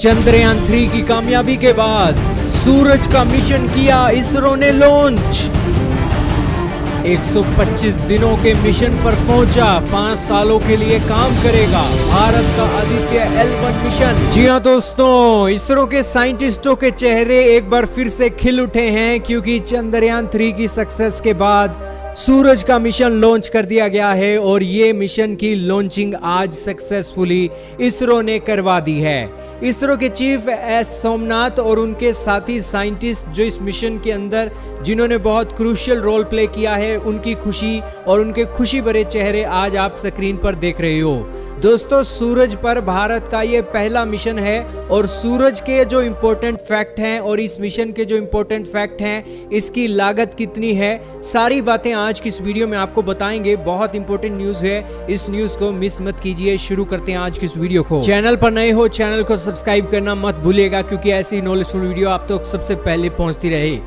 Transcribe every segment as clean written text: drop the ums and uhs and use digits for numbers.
चंद्रयान-3 की कामयाबी के बाद सूरज का मिशन किया इसरो ने लॉन्च। 125 दिनों के मिशन पर पहुंचा, 5 सालों के लिए काम करेगा भारत का आदित्य L1 मिशन। जी हां दोस्तों, इसरो के साइंटिस्टों के चेहरे एक बार फिर से खिल उठे हैं, क्योंकि चंद्रयान-3 की सक्सेस के बाद सूरज का मिशन लॉन्च कर दिया गया है और ये मिशन की लॉन्चिंग आज सक्सेसफुली इसरो ने करवा दी है। इसरो के चीफ एस सोमनाथ और उनके साथी साइंटिस्ट जो इस मिशन के अंदर जिन्होंने बहुत क्रूशियल रोल प्ले किया है, उनकी खुशी और उनके खुशी भरे चेहरे आज आप स्क्रीन पर देख रहे हो। दोस्तों, सूरज पर भारत का ये पहला मिशन है और सूरज के जो इंपॉर्टेंट फैक्ट हैं और इस मिशन के जो इंपॉर्टेंट फैक्ट हैं, इसकी लागत कितनी है, सारी बातें आज की इस वीडियो में आपको बताएंगे। बहुत इंपॉर्टेंट न्यूज है, इस न्यूज को मिस मत कीजिए। शुरू करते हैं आज की इस वीडियो को। चैनल पर नए हो, चैनल को सब्सक्राइब करना मत भूलिएगा, क्योंकि ऐसी नॉलेजफुल वीडियो आप तक सबसे पहले पहुंचती रहे।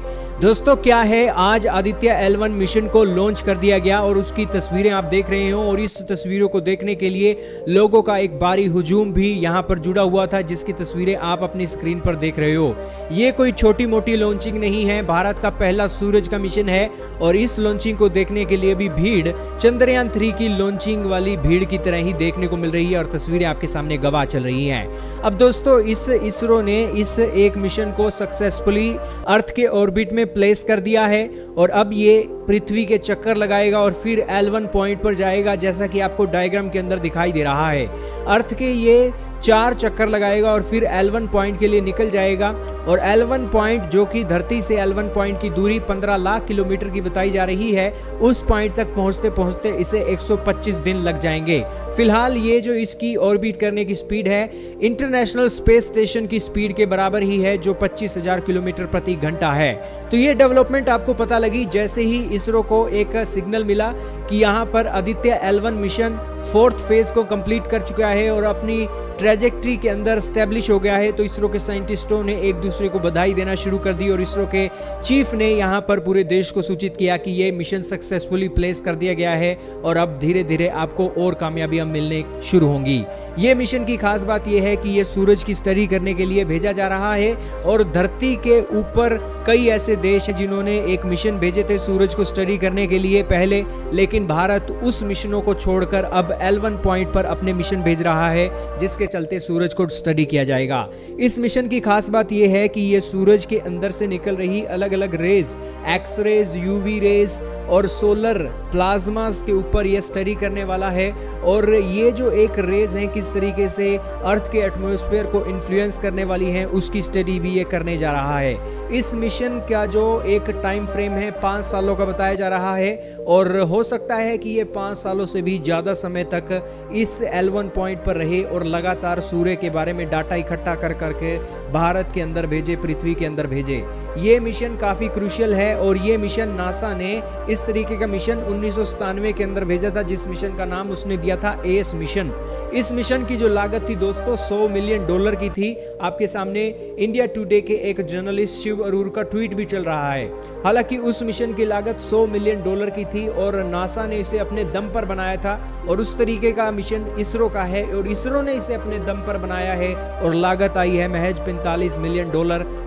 दोस्तों, क्या है, आज आदित्य L1 मिशन को लॉन्च कर दिया गया और उसकी तस्वीरें आप देख रहे हो और इस तस्वीरों को देखने के लिए लोगों का एक भारी हुजूम भी यहां पर जुड़ा हुआ था, जिसकी तस्वीरें आप अपनी स्क्रीन पर देख रहे हो। ये कोई छोटी मोटी लॉन्चिंग नहीं है, भारत का पहला सूरज का मिशन है और इस लॉन्चिंग को देखने के लिए भी भीड़ चंद्रयान-3 की लॉन्चिंग वाली भीड़ की तरह ही देखने को मिल रही है और तस्वीरें आपके सामने गवाह चल रही हैं। अब दोस्तों, इस इसरो ने इस एक मिशन को सक्सेसफुली अर्थ के ऑर्बिट में प्लेस कर दिया है और अब ये पृथ्वी के चक्कर लगाएगा और फिर L1 पॉइंट पर जाएगा, जैसा कि आपको डायग्राम के अंदर दिखाई दे रहा है। अर्थ के ये 4 चक्कर लगाएगा और फिर L1 पॉइंट के लिए निकल जाएगा और L1 पॉइंट, जो कि धरती से L1 पॉइंट की दूरी 15 लाख किलोमीटर की बताई जा रही है, उस पॉइंट तक पहुंचते पहुंचते इसे 125 दिन लग जाएंगे। फिलहाल ये जो इसकी ऑर्बिट करने की स्पीड है, इंटरनेशनल स्पेस स्टेशन की स्पीड के बराबर ही है, जो 25,000 किलोमीटर प्रति घंटा है। तो ये डेवलपमेंट आपको पता लगी जैसे ही इसरो को एक सिग्नल मिला कि यहाँ पर Aditya L1 mission 4th phase को कंप्लीट कर चुका है और अपनी ट्रैजेक्टरी के अंदर स्टैब्लिश हो गया है। तो इसरो के साइंटिस्टों ने एक दूसरे को बधाई देना शुरू कर दी और इसरो के चीफ ने यहां पर पूरे देश को सूचित किया कि यह मिशन सक्सेसफुली प्लेस कर दिया गया है और अब धीरे धीरे आपको और कामयाबियां मिलने शुरू होंगी। ये मिशन की खास बात यह है कि यह सूरज की स्टडी करने के लिए भेजा जा रहा है और धरती के ऊपर कई ऐसे देश हैं जिन्होंने एक मिशन भेजे थे सूरज को स्टडी करने के लिए पहले, लेकिन भारत उस मिशनों को छोड़कर अब L1 पॉइंट पर अपने मिशन भेज रहा है, जिसके चलते सूरज को स्टडी किया जाएगा। इस मिशन की खास बात यह है कि यह सूरज के अंदर से निकल रही अलग अलग rays, x rays, UV rays और सोलर प्लाज्मास के ऊपर यह स्टडी करने वाला है और ये जो एक रेज हैं किस तरीके से अर्थ के एटमॉस्फेयर को इन्फ्लुएंस करने वाली हैं, उसकी स्टडी भी ये करने जा रहा है। इस मिशन का जो एक टाइम फ्रेम है 5 सालों का बताया जा रहा है और हो सकता है कि ये 5 सालों से भी ज़्यादा समय तक इस L1 पॉइंट पर रहे और लगातार सूर्य के बारे में डाटा इकट्ठा कर करके भारत के अंदर भेजे, पृथ्वी के अंदर भेजे। ये मिशन काफ़ी क्रूशियल है और ये मिशन नासा ने इस तरीके का मिशन 1997 के अंदर भेजा था, जिस मिशन का नाम उसने दिया था एस मिशन। इस मिशन की जो लागत थी दोस्तों $100 मिलियन की थी। आपके सामने इंडिया टुडे के एक जर्नलिस्ट शिव अरूर का ट्वीट भी चल रहा है। हालांकि उस मिशन की लागत $100 मिलियन की थी और नासा ने इसे अपने दम पर बनाया था और उस तरीके का मिशन इसरो का है और इसरो ने इसे अपने दम पर बनाया है और लागत आई है महज $45 मिलियन,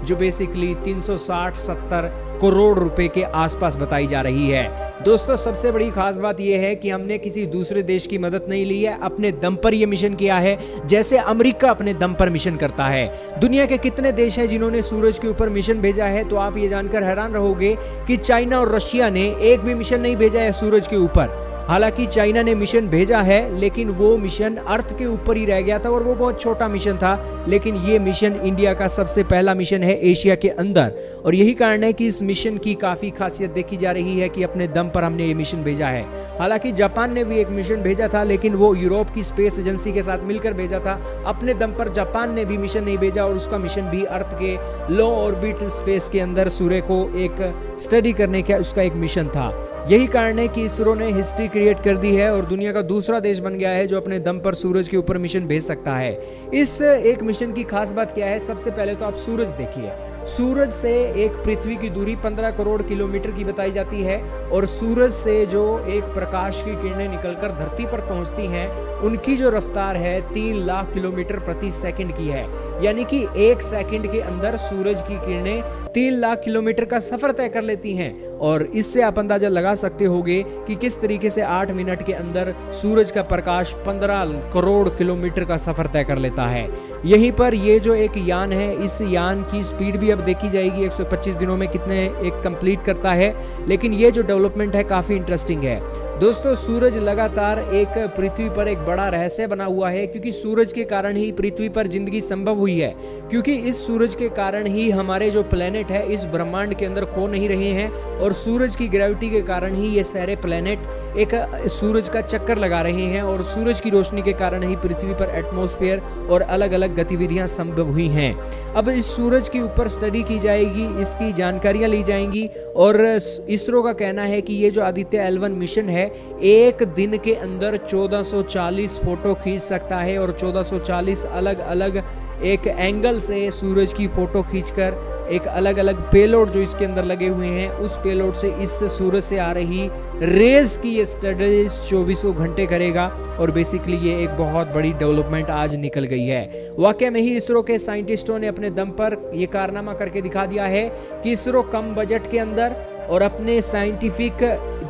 जो बेसिकली 360-70 करोड़ रुपए के आसपास बताई जा रही है। दोस्तों, सबसे बड़ी खास बात यह है कि हमने किसी दूसरे देश की मदद नहीं ली है, अपने दम पर यह मिशन किया है, जैसे अमेरिका अपने दम पर मिशन करता है। दुनिया के कितने देश हैं जिन्होंने सूरज के ऊपर मिशन भेजा है, तो आप ये जानकर हैरान रहोगे कि चाइना और रशिया ने एक भी मिशन नहीं भेजा है सूरज के ऊपर। हालांकि चाइना ने मिशन भेजा है, लेकिन वो मिशन अर्थ के ऊपर ही रह गया था और वो बहुत छोटा मिशन था, लेकिन ये मिशन इंडिया का सबसे पहला मिशन है एशिया के अंदर और यही कारण है कि इस मिशन की काफ़ी खासियत देखी जा रही है कि अपने दम पर हमने ये मिशन भेजा है। हालांकि जापान ने भी एक मिशन भेजा था, लेकिन वो यूरोप की स्पेस एजेंसी के साथ मिलकर भेजा था। अपने दम पर जापान ने भी मिशन नहीं भेजा और उसका मिशन भी अर्थ के लो ऑर्बिट स्पेस के अंदर सूर्य को एक स्टडी करने का उसका एक मिशन था। यही कारण है कि इसरो ने हिस्ट्री क्रिएट कर दी है और दुनिया का दूसरा देश बन गया है जो अपने दम पर सूरज के ऊपर मिशन भेज सकता है। इस एक मिशन की खास बात क्या है, सबसे पहले तो आप सूरज देखिए। सूरज से एक पृथ्वी की दूरी 15 करोड़ किलोमीटर की बताई जाती है और सूरज से जो एक प्रकाश की किरणें निकलकर धरती पर पहुंचती हैं उनकी जो रफ्तार है 3 लाख किलोमीटर प्रति सेकंड की है। यानी कि 1 सेकंड के अंदर सूरज की किरणें 3 लाख किलोमीटर का सफर तय कर लेती हैं और इससे आप अंदाजा लगा सकते होंगे कि किस तरीके से 8 मिनट के अंदर सूरज का प्रकाश 15 करोड़ किलोमीटर का सफर तय कर लेता है। यहीं पर ये जो एक यान है, इस यान की स्पीड भी अब देखी जाएगी 125 दिनों में कितने एक कंप्लीट करता है। लेकिन ये जो डेवलपमेंट है काफी इंटरेस्टिंग है दोस्तों। सूरज लगातार एक पृथ्वी पर एक बड़ा रहस्य बना हुआ है क्योंकि सूरज के कारण ही पृथ्वी पर जिंदगी संभव हुई है, क्योंकि इस सूरज के कारण ही हमारे जो प्लेनेट है इस ब्रह्मांड के अंदर खो नहीं रहे हैं और सूरज की ग्रेविटी के कारण ही ये सारे प्लेनेट एक सूरज का चक्कर लगा रहे हैं और सूरज की रोशनी के कारण ही पृथ्वी पर एटमॉस्फेयर और अलग अलग गतिविधियां संभव हुई हैं। अब इस सूरज के ऊपर स्टडी की जाएगी, इसकी जानकारियां ली जाएंगी और इसरो का कहना है कि ये जो आदित्य L1 मिशन है एक दिन के अंदर 1440 फोटो खींच सकता है और 1440 अलग अलग एक एंगल से सूरज की फोटो खींचकर एक अलग अलग पेलोड जो इसके अंदर लगे हुए हैं उस पेलोड से इस सूरज से आ रही रेज की ये स्टडीज 24 घंटे करेगा और बेसिकली ये एक बहुत बड़ी डेवलपमेंट आज निकल गई है। वाकई में ही इसरो के साइंटिस्टों ने अपने दम पर ये कारनामा करके दिखा दिया है कि इसरो कम बजट के अंदर और अपने साइंटिफिक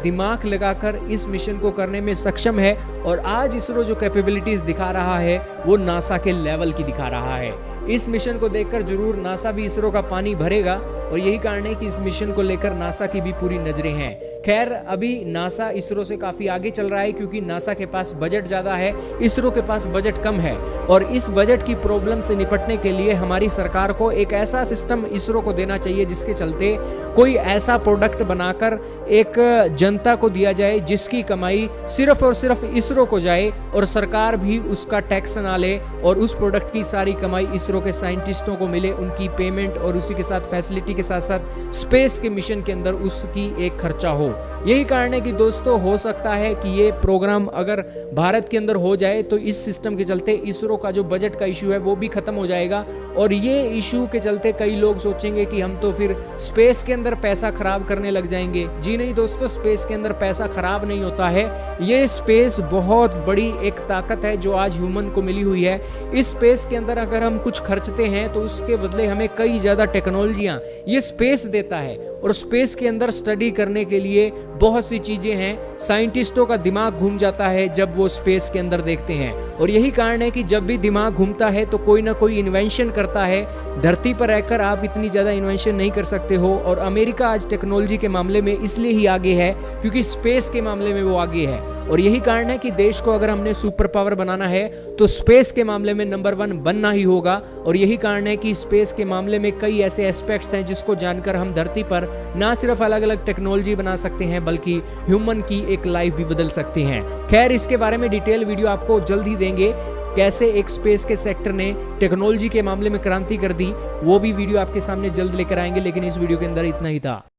दिमाग लगाकर इस मिशन को करने में सक्षम है और आज इसरो जो कैपेबिलिटीज दिखा रहा है वो नासा के लेवल की दिखा रहा है। इस मिशन को देखकर जरूर नासा भी इसरो का पानी भरेगा और यही कारण है कि इस मिशन को लेकर नासा की भी पूरी नजरें हैं। खैर अभी नासा इसरो से काफी आगे चल रहा है क्योंकि नासा के पास बजट ज्यादा है, इसरो के पास बजट कम है और इस बजट की प्रॉब्लम से निपटने के लिए हमारी सरकार को एक ऐसा सिस्टम इसरो को देना चाहिए जिसके चलते कोई ऐसा प्रोडक्ट बनाकर एक जनता को दिया जाए जिसकी कमाई सिर्फ और सिर्फ इसरो को जाए और सरकार भी उसका टैक्स ना ले और उस प्रोडक्ट की सारी कमाई इसरो के साइंटिस्टों को मिले, उनकी पेमेंट और उसी के साथ फैसिलिटी के साथ साथ स्पेस के मिशन के अंदर उसकी एक खर्चा हो। यही कारण है कि दोस्तों हो सकता है कि ये प्रोग्राम अगर भारत के अंदर हो जाए तो इस सिस्टम के चलते इसरो का जो बजट का इशू है वो भी खत्म हो जाएगा और ये इशू के चलते कई लोग सोचेंगे कि हम तो फिर स्पेस के अंदर पैसा खराब करने लग जाएंगे। जी नहीं दोस्तों, स्पेस के अंदर पैसा खराब नहीं होता है। ये स्पेस बहुत बड़ी एक ताकत है जो आज ह्यूमन को मिली हुई है। इस स्पेस के अंदर अगर हम कुछ खर्चते हैं तो उसके बदले हमें कई ज्यादा टेक्नोलॉजियां ये स्पेस देता है और स्पेस के अंदर स्टडी करने के लिए बहुत सी चीजें हैं। साइंटिस्टों का दिमाग घूम जाता है जब वो स्पेस के अंदर देखते हैं और यही कारण है कि जब भी दिमाग घूमता है तो कोई ना कोई इन्वेंशन करता है। धरती पर रहकर आप इतनी ज्यादा इन्वेंशन नहीं कर सकते हो और अमेरिका आज टेक्नोलॉजी के मामले में इसलिए ही आगे है क्योंकि स्पेस के मामले में वो आगे है और यही कारण है कि देश को अगर हमने सुपर पावर बनाना है तो स्पेस के मामले में नंबर 1 बनना ही होगा और यही कारण है कि स्पेस के मामले में कई ऐसे एस्पेक्ट्स हैं जिसको जानकर हम धरती पर ना सिर्फ अलग अलग टेक्नोलॉजी बना सकते हैं बल्कि ह्यूमन की एक लाइफ भी बदल सकते हैं। खैर इसके बारे में डिटेल वीडियो आपको जल्द ही देंगे, कैसे एक स्पेस के सेक्टर ने टेक्नोलॉजी के मामले में क्रांति कर दी, वो भी वीडियो आपके सामने जल्द लेकर आएंगे। लेकिन इस वीडियो के अंदर इतना ही था।